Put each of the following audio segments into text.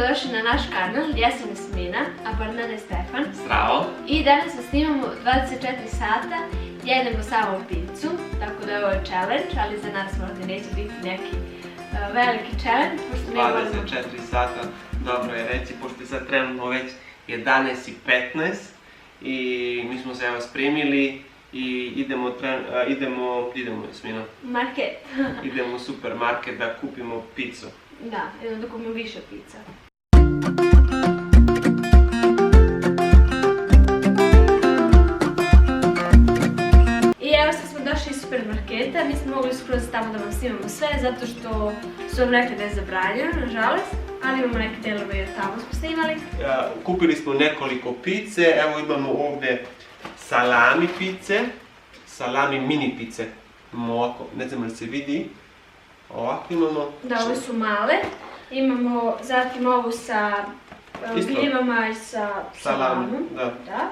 dobrodošli na naš kanal, ja sam Jasmina, a partner je Stefan. Zdravo! I danas vas snimamo 24 sata, jedemo samo picu, tako da ovo je challenge, ali za nas možda neće biti neki veliki challenge, pošto mi volimo... 24 sata, dobro je reći, pošto je sad trenutno već 11:15 i mi smo se evo spremili i idemo Jasmina. Market. Idemo u supermarket da kupimo picu. Da, idemo da kupimo više pica. I evo sad smo došli iz supermarketa, nismo mogli skroz tamo da vam snimamo sve, zato što su vam rekli da je zabranjeno, nažalost, ali imamo neke delove i od tamo smo snimali. Kupili smo nekoliko pice, evo imamo ovdje salami pice, salami mini pice, imamo ovako, ne znam li se vidi, ovako imamo. Da, ove su male, imamo zatim ovu sa gljivama i sa salamom. Da.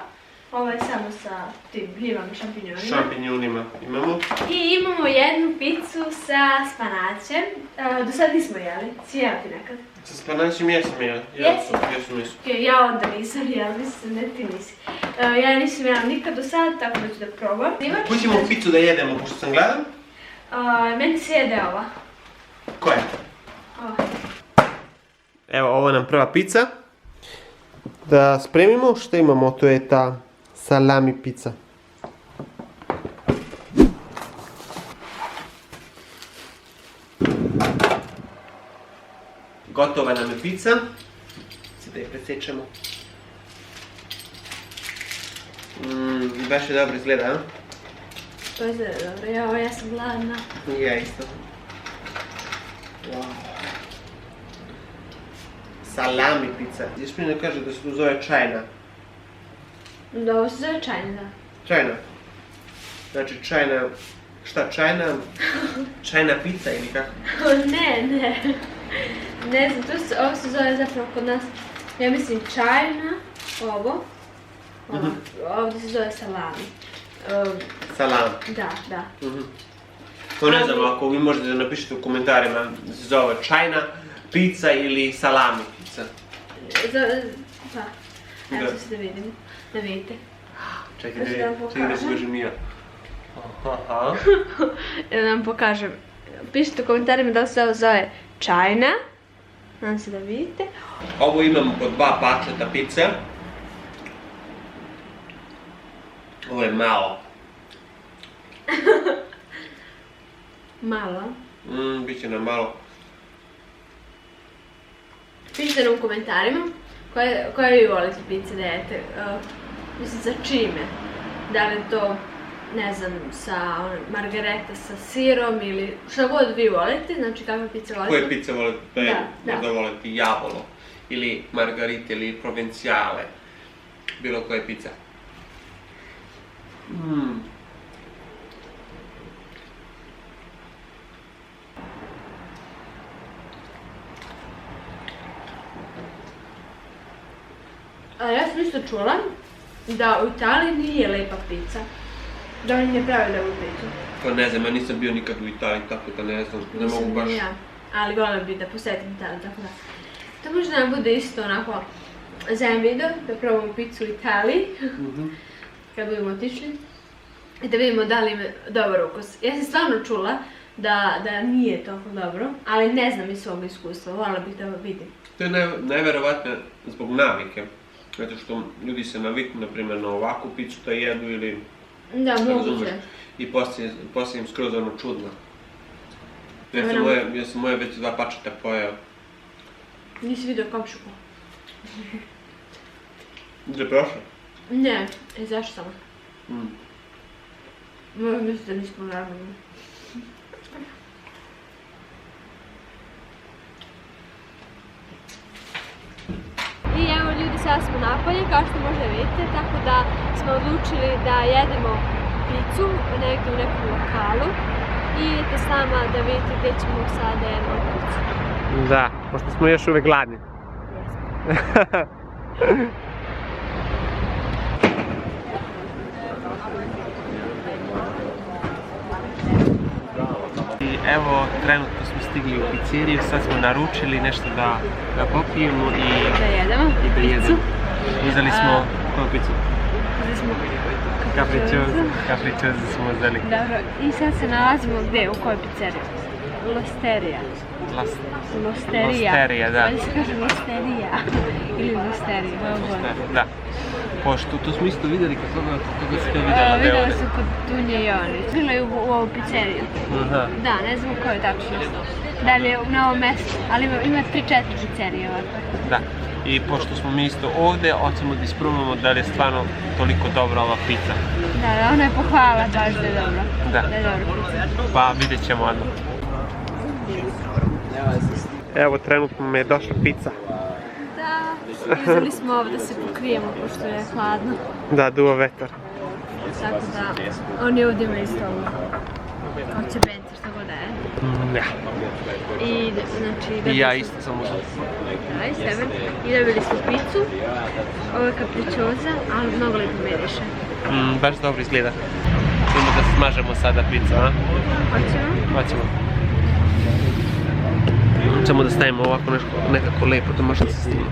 Ovo je samo sa tim gljivama i šampinjonima. Šampinjonima imamo. I imamo jednu picu sa spanaćem. Do sad nismo jeli. Si jela ti nekad? Sa spanaćem jesam jela. Jesi? Jesam. Ja onda nisam jela, mislim ne ti nisi. Ja nisam jela nikad do sad, tako da ću da probam. Koju ćemo picu da jedemo, pošto sam gledam? Meni se jede ova. Koja? Ova. Evo, ovo nam prva pica. Da spremimo, što imamo, to je ta salami pizza. Gotova nam je pizza. Sada je presečemo. Baš je dobro izgleda, a? To izgleda dobro, ja sam gladna. Ja isto. Wow. Salami pizza. Jasmina kaže da se to zove čajna. Da, ovo se zove čajna, da. Čajna. Znači čajna... Šta, čajna? Čajna pizza ili kako? Ne. Ne znam, ovo se zove zapravo kod nas, ja mislim čajna, ovo. Ovdje se zove salami. Salam. Da. To ne znam, ako vi možete da napišete u komentarima da se zove čajna pizza ili salami pizza. Pa, evo se da vidimo, da vidite. Čekaj da se kažem ja. Da vam pokažem. Pišite u komentarima da li se ovo zove čajna. Nadam se da vidite. Ovo imamo po 2 pačeta pice. Ovo je malo. Malo? Biće nam malo. Pišite nam u komentarima koje vi volite pice da jedete. Mislim, sa čime? Da li je to, ne znam, sa margareta sa sirom ili šta god vi volite, znači kakve pice volite. Koje pice volite? Možda volite javolo ili margarite ili provencijale. Bilo koje pice. Ja sam isto čula da u Italiji nije lepa pizza. Da oni ne prave lepu picu. To ne znam, ja nisam bio nikad u Italiji, tako da ne znam, ne mogu baš... Ja, ali volim bi da posjetim Italiju, tako da. To možda nam bude isto onako za jedan video, da probamo picu u Italiji, kad budemo otišli. I da vidimo da li ima dobar ukus. Ja sam stvarno čula da nije toliko dobro, ali ne znam iz svog iskustva, voljela bih da vidim. To je najverovatnije zbog navike. Zato što ljudi se naviknu, na primjer, na ovakvu picu da jedu ili... Da, moguće. I poslije im skroz ono čudno. Ja sam moje već 2 pačeta pojeo. Nisi vidio komšuku? Gdje je prošao? Ne, zašto samo? Mislim da nismo naravno. I evo ljudi, sad smo napolje, kao što možda vidite, tako da smo odlučili da jedemo picu negdje u nekom lokalu i idete s nama da vidite gdje ćemo sada jedemo picu. Da, pošto smo još uvijek gladni. Evo, trenutno smo stigli u pizzeriju, sad smo naručili nešto da popijemo i da jedemo. Uzeli smo koju picu? Uzeli smo Capricciosa smo uzeli. Dobro, i sad se nalazimo gdje, u kojoj pizzeriji? Losterija. Losterija, da. Ovdje se kaže Losterija. Ili Losterija, da. Pošto tu smo isto vidjeli koga si to vidjela? Vidjela su kod Dunje i Oni. Bila je u ovu pizzeriju. Da, ne znam ko je tačno. Da li je u novom mjestu, ali ima 3-4 pizzerije ovako. Da. I pošto smo mi isto ovdje, hoćemo da isprobamo da li je stvarno toliko dobra ova pizza. Da, ona je pohvala baš da je dobra. Da. Da je dobra pizza. Pa vidjet ćemo odmah. Evo, trenutno mi je došla pizza. Da, uzeli smo ovo da se pokrijemo pošto je hladno. Da, duva vetar. Tako da, oni ovdje imaju isto ovo. Kao će benci, što god da je. Ja. I, znači, I ja isto sam uzela. Aj, sebe. I dobili smo picu. Ovo je capricciosa, ali mnogo lijepo miriše. Baš dobro izgleda. Idemo da smažemo sada picu, a? Hoćemo. Ćemo da stavimo ovako nekako lijepo, to možda se snima.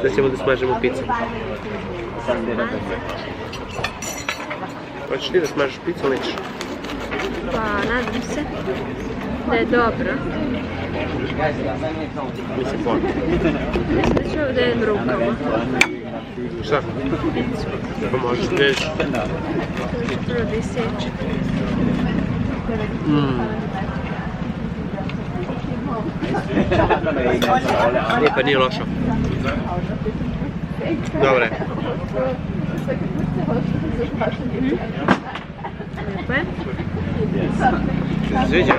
Sad ćemo da smažemo picu. Hoćeš ti da smažiš picu ili nećeš? Pa, nadam se da je dobro. Mislim pojma. Mislim da ću ovo da jedem rukama. Šta? Pa možeš da ješ. Prvo da isjećem. Nije pa nije lošo. Dobre. Lijepo je. Sviđa?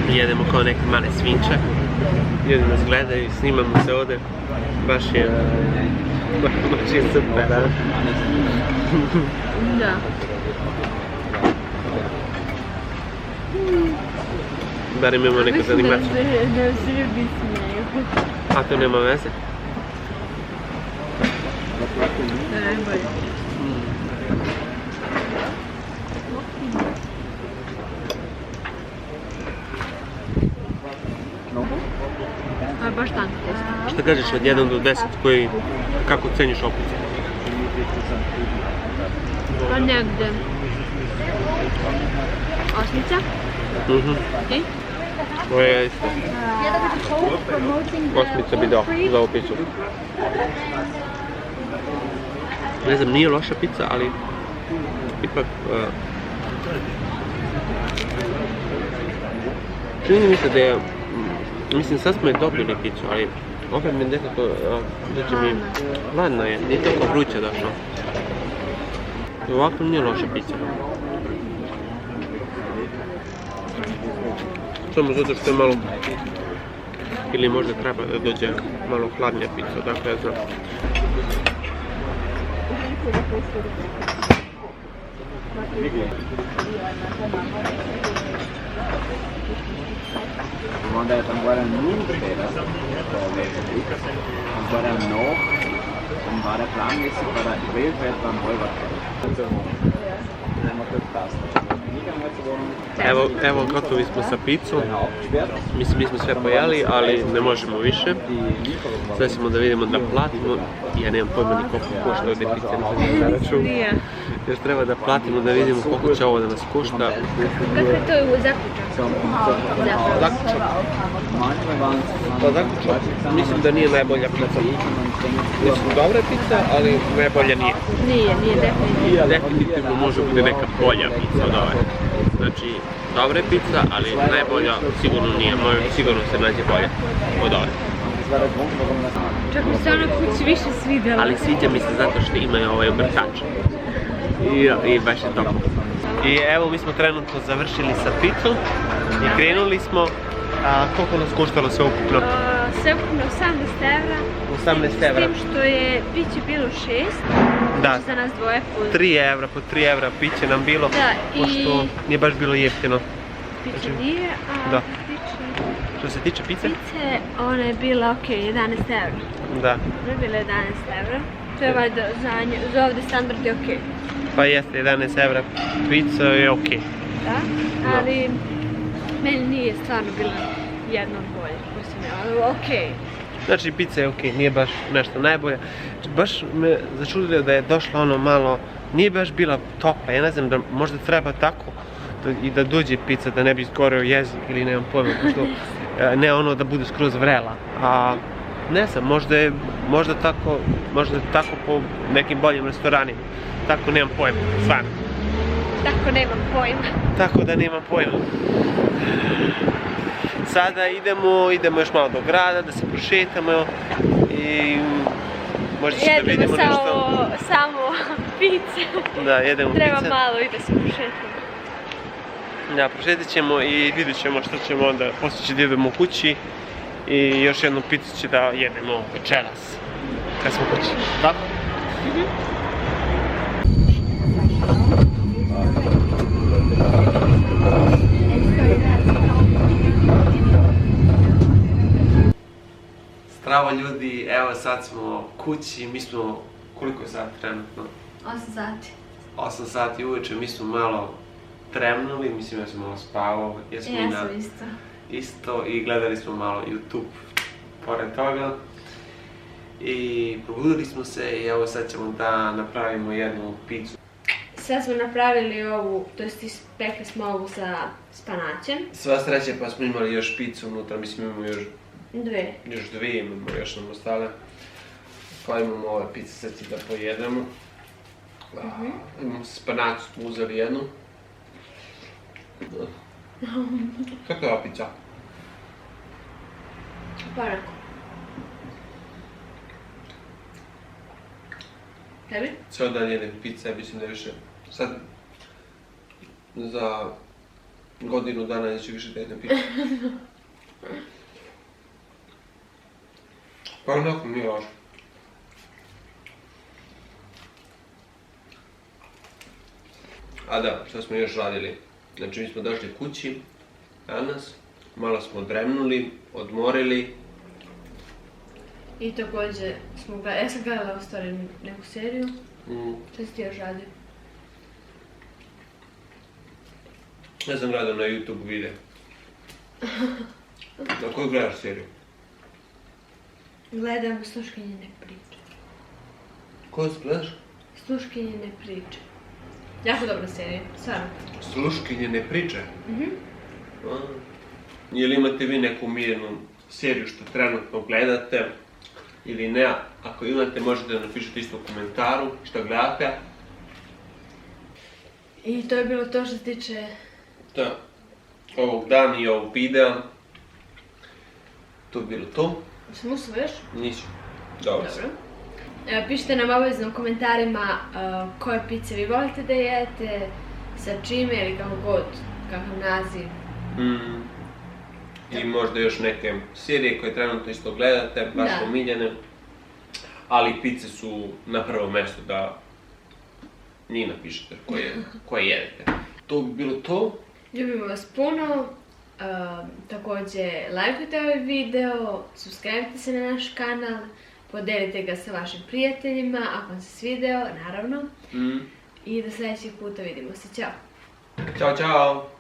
Mi jedemo kao neke male svinče. Ljudi nas gledaju, snimamo se ovdje. Baš je super, da? Da. Bar imamo neku zanimaciju. Mislim da se ljubi smeju. A to nema veze? Da je najbolje. A baš tanko testo. Šta kažeš od 1 do 10 kako ceniš okus? Pa negdje. Osmica. Ti? Ovo je isto. Osmica bi dao za ovu picu. Ne znam, nije loša pizza, ali ipak čini mi se da je, mislim sad smo je dobili picu, ali opet mi nekako dođe mi hladno je, nije toliko vruće došlo. Ovako nije loša pizza. Samo zato što je malo, ili možda treba da dođe malo hladnija pizza, dakle ja znam. Onda je tam bara nu fredags und war dann noch und war der planmäßig bei der Quellfeld beim Räuberfeld. Evo gotovi smo sa pizzom. Mislim, mi smo sve pojeli, ali ne možemo više. Sad ćemo da vidimo da platimo. Ja nemam pojma ni koliko košta ovdje pizza, ne znam da račun. Još treba da platimo da vidimo koliko će ovo da nas košta. Kako je to u zaključak? Zaključak? Pa zaključak mislim da nije najbolja pizza. Mislim, dobra je pizza, ali najbolja nije. Nije definitivno. Definitivno može biti neka bolja pizza od ove. Znači, dobra je pizza, ali najbolja sigurno nije. Moja sigurno se nađe bolja od ove. Čak mi se ona kući više svidjela. Ali sviđa mi se zato što imaju ovaj obrtač. I baš je to. I evo mi smo trenutno završili sa pizzom i krenuli smo. Koliko nas koštalo sve ukupno? Sve ukupno 18 evra. 18 evra. S tim što je piće bilo 6. Da. Za nas dvoje po 3 evra, po 3 evra piće nam bilo. Da, i pošto nije baš bilo jeftino. piće nije, a da. piće Što se tiče pice? Pice, ona je bila ok, 11 €. Da. Ona je bila 11 €. To je valjda za ovdje standard je ok. Pa jeste, 11 € pizza je ok. Da, ali meni nije stvarno bila jedna od boljih koju sam jela, ok. Znači pizza je ok, nije baš nešto najbolje. Baš me začudilo da je došla ono malo, nije baš bila topla, ja ne znam da možda treba tako i da dođe pizza da ne bi izgoreo jezik ili nemam pojma, pošto ne ono da bude skroz vrela. A ne znam, možda je tako po nekim boljim restoranima. Tako nemam pojma, stvarno. Tako nemam pojma. Tako da nemam pojma. Sada idemo još malo do grada, da se prošetamo i možda ćemo da vidimo nešto. Samo pice. Da, jedemo pice. Treba malo i da se prošetamo. Da, prošetat ćemo i vidjet ćemo što ćemo onda, poslije će da idemo kući i još jednu picu će da jedemo večeras, kad smo kući. Tako? Zdravo ljudi, evo sad smo kući, mi smo, koliko je sati trenutno? 8 sati. 8 sati uveče, mi smo malo tremnuli, mislim ja sam malo spavao, Ja sam isto. Isto i gledali smo malo YouTube pored toga. I probudili smo se i evo sad ćemo da napravimo jednu picu. Sad smo napravili ovu, to jest ispekli smo ovu sa spanaćem. Sva sreća pa smo imali još picu unutra, mislim imamo još dvije imamo još nam ostale. Pa imamo ove pice, sad će da pojedemo. Imamo spanaću, smo uzeli jednu. Kako je ova pizza? Parako. Tebi? Cijel dan jedem pizza, ja mislim da više. Sad, za godinu dana neću više da jedem pizza. Pa onako nije loše. A da, što smo još radili? Znači mi smo došli kući danas, malo smo dremnuli, odmorili. I također smo gledali, ja sam gledala u stvari neku seriju. Što si ti još radio? Ja sam gledao na YouTube video. Na koju gledaš seriju? Gledam Sluškinjine priče. Koju gledaš? Sluškinjine priče. Jako dobra serija, stvarno. Sluškinjine priče? Je li imate vi neku omiljenu seriju što trenutno gledate ili ne? Ako imate možete da napišete isto u komentaru što gledate. I to je bilo to što se tiče... Da, ovog dana i ovog videa. To je bilo to. Sam usvojiš? Nisi. Dobro. Pišite nam obavezno u komentarima koje pice vi volite da jete, sa čime ili kako god, kakav naziv. I možda još neke serije koje trenutno isto gledate, baš omiljene. Ali pice su na prvom mjestu da njih napišete koje jedete. To bi bilo to. Ljubimo vas puno. Također lajkujte ovaj video, subscribe se na naš kanal, podelite ga sa vašim prijateljima ako vam se svideo, naravno. I do sljedećeg puta vidimo se, ćao! Ćao, čao!